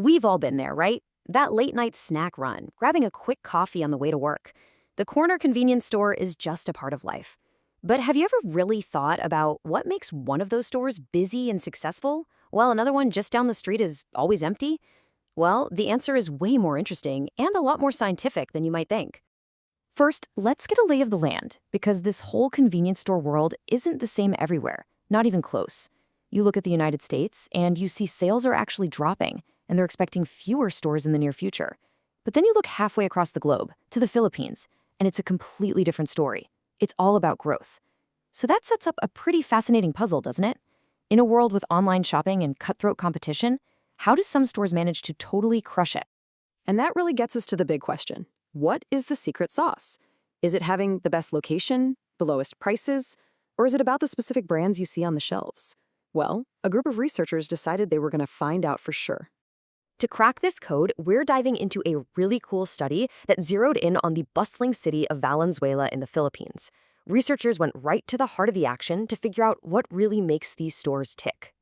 We've all been there, right? That late night snack run, grabbing a quick coffee on the way to work. The corner convenience store is just a part of life. But have you ever really thought about what makes one of those stores busy and successful, while another one just down the street is always empty? Well, the answer is way more interesting and a lot more scientific than you might think. First, let's get a lay of the land, because this whole convenience store world isn't the same everywhere, not even close. You look at the United States, and you see sales are actually dropping, and they're expecting fewer stores in the near future. But then you look halfway across the globe, to the Philippines, and it's a completely different story. It's all about growth. So that sets up a pretty fascinating puzzle, doesn't it? In a world with online shopping and cutthroat competition, how do some stores manage to totally crush it? And that really gets us to the big question. What is the secret sauce? Is it having the best location, the lowest prices, or is it about the specific brands you see on the shelves? Well, a group of researchers decided they were going to find out for sure. To crack this code, we're diving into a really cool study that zeroed in on the bustling city of Valenzuela in the Philippines. Researchers went right to the heart of the action to figure out what really makes these stores tick.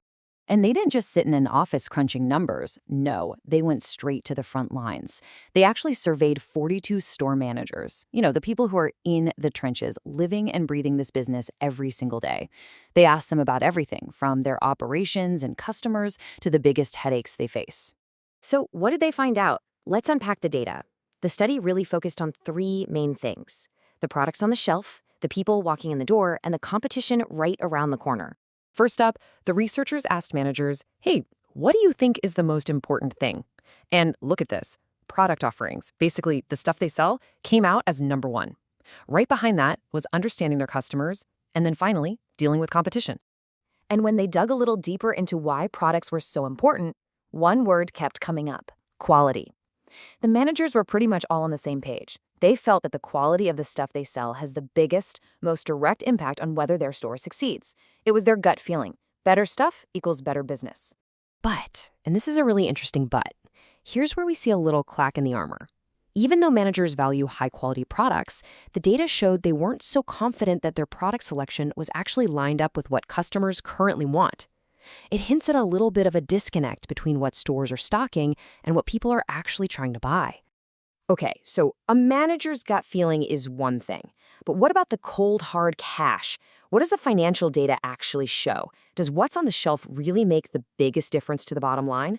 And they didn't just sit in an office crunching numbers. No, they went straight to the front lines. They actually surveyed 42 store managers, the people who are in the trenches, living and breathing this business every single day. They asked them about everything, from their operations and customers to the biggest headaches they face. So what did they find out? Let's unpack the data. The study really focused on three main things: the products on the shelf, the people walking in the door, and the competition right around the corner. First up, the researchers asked managers, hey, what do you think is the most important thing? And look at this. Product offerings, basically the stuff they sell, came out as number one. Right behind that was understanding their customers, and then finally, dealing with competition. And when they dug a little deeper into why products were so important, one word kept coming up: quality. The managers were pretty much all on the same page. They felt that the quality of the stuff they sell has the biggest, most direct impact on whether their store succeeds. It was their gut feeling. Better stuff equals better business. But, and this is a really interesting but, here's where we see a little crack in the armor. Even though managers value high-quality products, the data showed they weren't so confident that their product selection was actually lined up with what customers currently want. It hints at a little bit of a disconnect between what stores are stocking and what people are actually trying to buy. Okay, so a manager's gut feeling is one thing, but what about the cold, hard cash? What does the financial data actually show? Does what's on the shelf really make the biggest difference to the bottom line?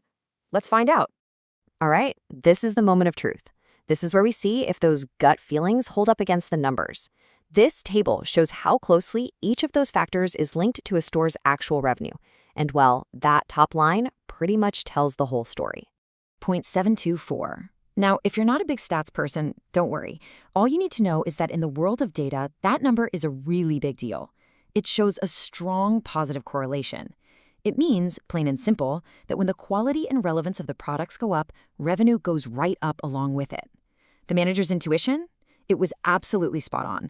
Let's find out. All right, this is the moment of truth. This is where we see if those gut feelings hold up against the numbers. This table shows how closely each of those factors is linked to a store's actual revenue. And well, that top line pretty much tells the whole story. 0.724. Now, if you're not a big stats person, don't worry. All you need to know is that in the world of data, that number is a really big deal. It shows a strong positive correlation. It means, plain and simple, that when the quality and relevance of the products go up, revenue goes right up along with it. The manager's intuition? It was absolutely spot on.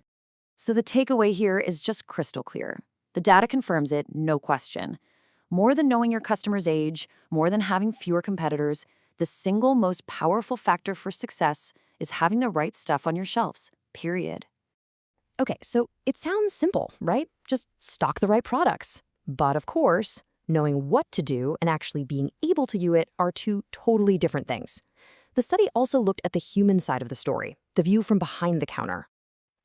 So the takeaway here is just crystal clear. The data confirms it, no question. More than knowing your customer's age, more than having fewer competitors, the single most powerful factor for success is having the right stuff on your shelves, period. Okay, so it sounds simple, right? Just stock the right products. But of course, knowing what to do and actually being able to do it are two totally different things. The study also looked at the human side of the story, the view from behind the counter.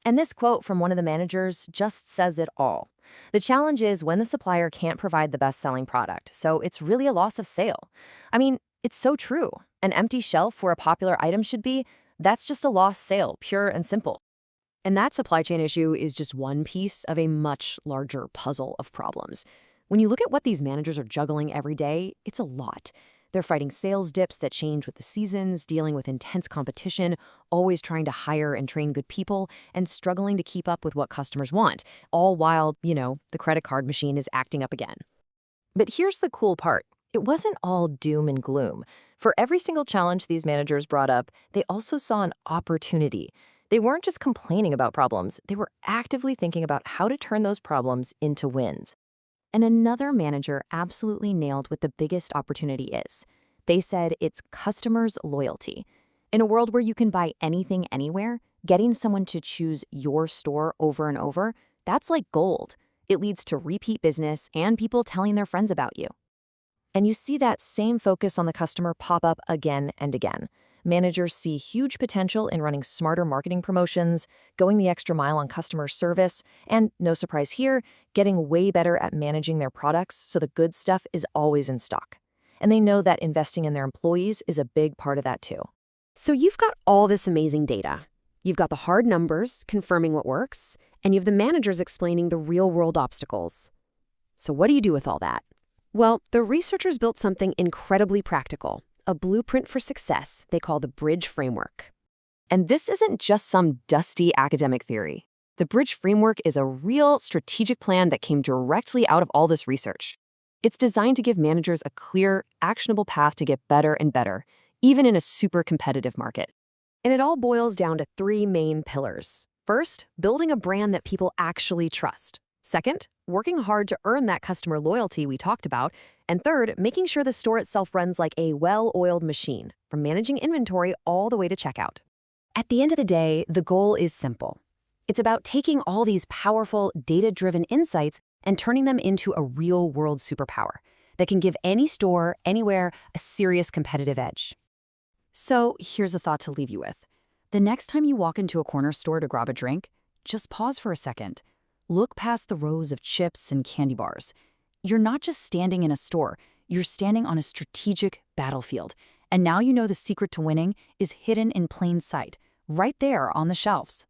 And this quote from one of the managers just says it all. The challenge is when the supplier can't provide the best-selling product, so it's really a loss of sale. I mean, it's so true. An empty shelf where a popular item should be, that's just a lost sale, pure and simple. And that supply chain issue is just one piece of a much larger puzzle of problems. When you look at what these managers are juggling every day, it's a lot. They're fighting sales dips that change with the seasons, dealing with intense competition, always trying to hire and train good people, and struggling to keep up with what customers want, all while, the credit card machine is acting up again. But here's the cool part. It wasn't all doom and gloom. For every single challenge these managers brought up, they also saw an opportunity. They weren't just complaining about problems, they were actively thinking about how to turn those problems into wins. And another manager absolutely nailed what the biggest opportunity is. They said it's customers' loyalty. In a world where you can buy anything anywhere, getting someone to choose your store over and over, that's like gold. It leads to repeat business and people telling their friends about you. And you see that same focus on the customer pop up again and again. Managers see huge potential in running smarter marketing promotions, going the extra mile on customer service, and, no surprise here, getting way better at managing their products so the good stuff is always in stock. And they know that investing in their employees is a big part of that too. So you've got all this amazing data. You've got the hard numbers confirming what works, and you have the managers explaining the real-world obstacles. So what do you do with all that? Well, the researchers built something incredibly practical, a blueprint for success they call the Bridge Framework. And this isn't just some dusty academic theory. The Bridge Framework is a real strategic plan that came directly out of all this research. It's designed to give managers a clear, actionable path to get better and better, even in a super competitive market. And it all boils down to three main pillars. First, building a brand that people actually trust. Second, working hard to earn that customer loyalty we talked about. And third, making sure the store itself runs like a well-oiled machine, from managing inventory all the way to checkout. At the end of the day, the goal is simple. It's about taking all these powerful, data-driven insights and turning them into a real-world superpower that can give any store, anywhere, a serious competitive edge. So here's a thought to leave you with. The next time you walk into a corner store to grab a drink, just pause for a second. Look past the rows of chips and candy bars. You're not just standing in a store, you're standing on a strategic battlefield. And now you know the secret to winning is hidden in plain sight, right there on the shelves.